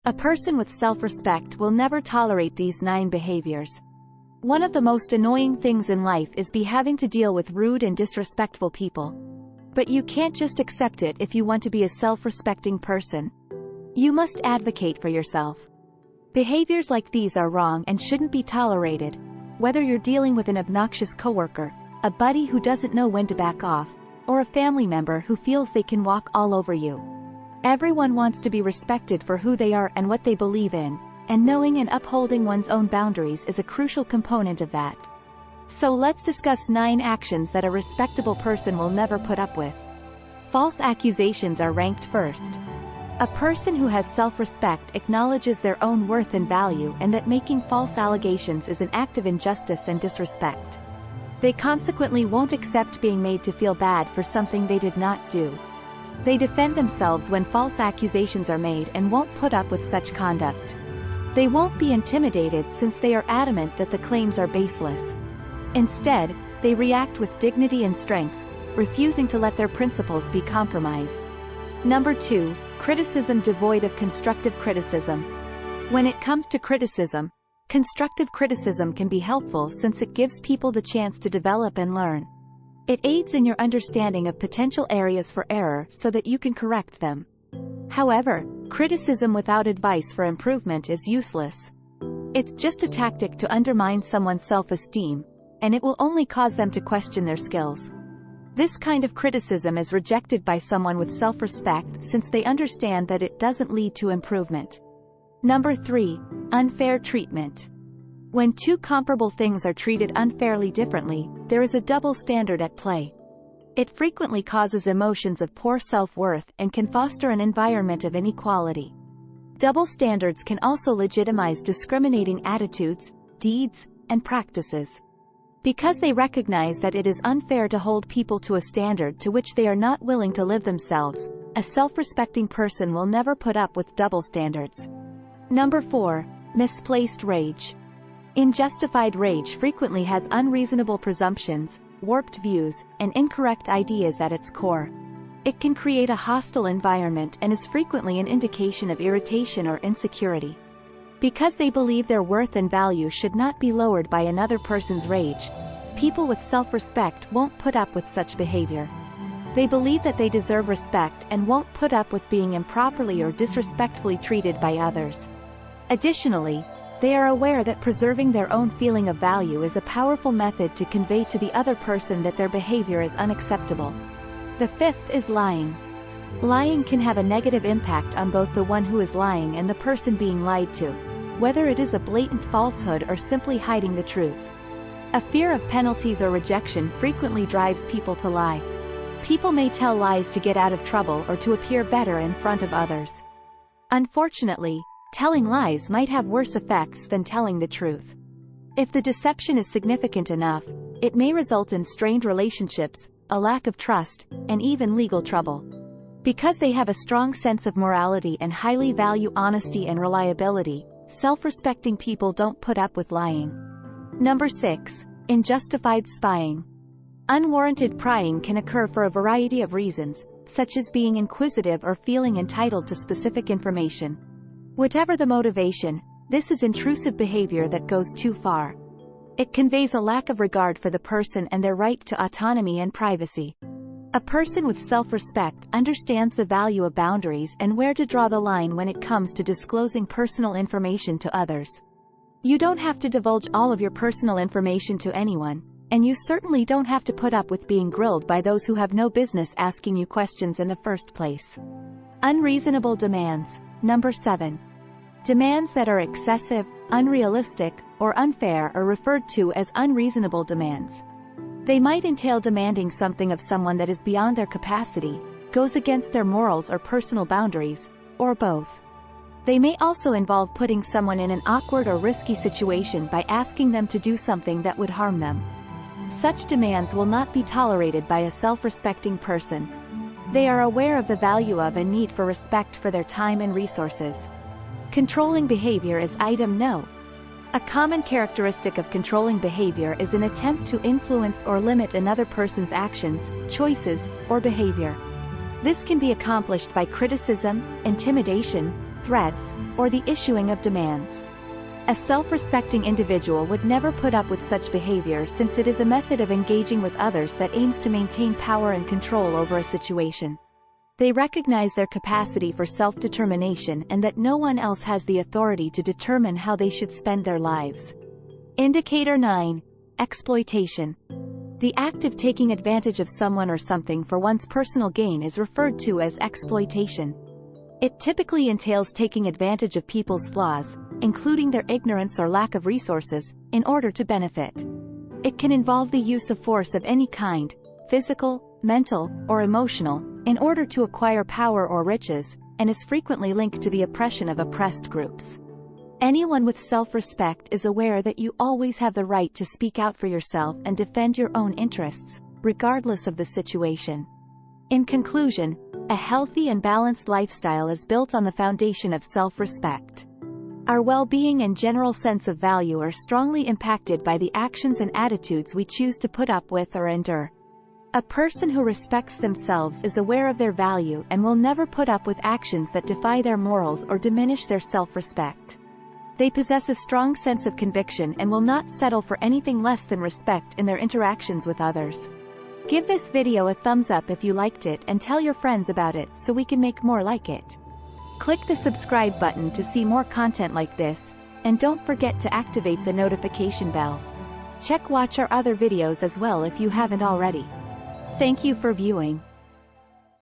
A person with self-respect will never tolerate these 9 behaviors. One of the most annoying things in life is having to deal with rude and disrespectful people. But you can't just accept it if you want to be a self-respecting person. You must advocate for yourself. Behaviors like these are wrong and shouldn't be tolerated. Whether you're dealing with an obnoxious coworker, a buddy who doesn't know when to back off, or a family member who feels they can walk all over you. Everyone wants to be respected for who they are and what they believe in, and knowing and upholding one's own boundaries is a crucial component of that. So let's discuss 9 actions that a respectable person will never put up with. False accusations are ranked first. A person who has self-respect acknowledges their own worth and value and that making false allegations is an act of injustice and disrespect. They consequently won't accept being made to feel bad for something they did not do. They defend themselves when false accusations are made and won't put up with such conduct. They won't be intimidated since they are adamant that the claims are baseless. Instead, they react with dignity and strength, refusing to let their principles be compromised. Number 2, criticism devoid of constructive criticism. When it comes to criticism, constructive criticism can be helpful since it gives people the chance to develop and learn. It aids in your understanding of potential areas for error so that you can correct them. However, criticism without advice for improvement is useless. It's just a tactic to undermine someone's self-esteem, and it will only cause them to question their skills. This kind of criticism is rejected by someone with self-respect since they understand that it doesn't lead to improvement. Number 3, unfair treatment. When 2 comparable things are treated unfairly differently, there is a double standard at play. It frequently causes emotions of poor self-worth and can foster an environment of inequality. Double standards can also legitimize discriminating attitudes, deeds, and practices. Because they recognize that it is unfair to hold people to a standard to which they are not willing to live themselves, a self-respecting person will never put up with double standards. Number 4, misplaced rage. Unjustified rage frequently has unreasonable presumptions, warped views, and incorrect ideas at its core. It can create a hostile environment and is frequently an indication of irritation or insecurity. Because they believe their worth and value should not be lowered by another person's rage, people with self-respect won't put up with such behavior. They believe that they deserve respect and won't put up with being improperly or disrespectfully treated by others. Additionally, they are aware that preserving their own feeling of value is a powerful method to convey to the other person that their behavior is unacceptable. The 5th is lying. Lying can have a negative impact on both the one who is lying and the person being lied to, whether it is a blatant falsehood or simply hiding the truth. A fear of penalties or rejection frequently drives people to lie. People may tell lies to get out of trouble or to appear better in front of others. Unfortunately, telling lies might have worse effects than telling the truth. If the deception is significant enough, it may result in strained relationships, a lack of trust, and even legal trouble. Because they have a strong sense of morality and highly value honesty and reliability, self-respecting people don't put up with lying. Number 6, unjustified spying. Unwarranted prying can occur for a variety of reasons, such as being inquisitive or feeling entitled to specific information. Whatever the motivation, this is intrusive behavior that goes too far. It conveys a lack of regard for the person and their right to autonomy and privacy. A person with self-respect understands the value of boundaries and where to draw the line when it comes to disclosing personal information to others. You don't have to divulge all of your personal information to anyone, and you certainly don't have to put up with being grilled by those who have no business asking you questions in the first place. Unreasonable demands. Number 7. Demands that are excessive, unrealistic, or unfair are referred to as unreasonable demands. They might entail demanding something of someone that is beyond their capacity, goes against their morals or personal boundaries, or both. They may also involve putting someone in an awkward or risky situation by asking them to do something that would harm them. Such demands will not be tolerated by a self-respecting person. They are aware of the value of and need for respect for their time and resources. Controlling behavior is item no. A common characteristic of controlling behavior is an attempt to influence or limit another person's actions, choices, or behavior. This can be accomplished by criticism, intimidation, threats, or the issuing of demands. A self-respecting individual would never put up with such behavior since it is a method of engaging with others that aims to maintain power and control over a situation. They recognize their capacity for self-determination and that no one else has the authority to determine how they should spend their lives. Indicator 9. Exploitation. The act of taking advantage of someone or something for one's personal gain is referred to as exploitation. It typically entails taking advantage of people's flaws, including their ignorance or lack of resources, in order to benefit. It can involve the use of force of any kind, physical, mental, or emotional, in order to acquire power or riches, and is frequently linked to the oppression of oppressed groups. Anyone with self-respect is aware that you always have the right to speak out for yourself and defend your own interests, regardless of the situation. In conclusion, a healthy and balanced lifestyle is built on the foundation of self-respect. Our well-being and general sense of value are strongly impacted by the actions and attitudes we choose to put up with or endure. A person who respects themselves is aware of their value and will never put up with actions that defy their morals or diminish their self-respect. They possess a strong sense of conviction and will not settle for anything less than respect in their interactions with others. Give this video a thumbs up if you liked it and tell your friends about it so we can make more like it. Click the subscribe button to see more content like this, and don't forget to activate the notification bell. Watch our other videos as well if you haven't already. Thank you for viewing.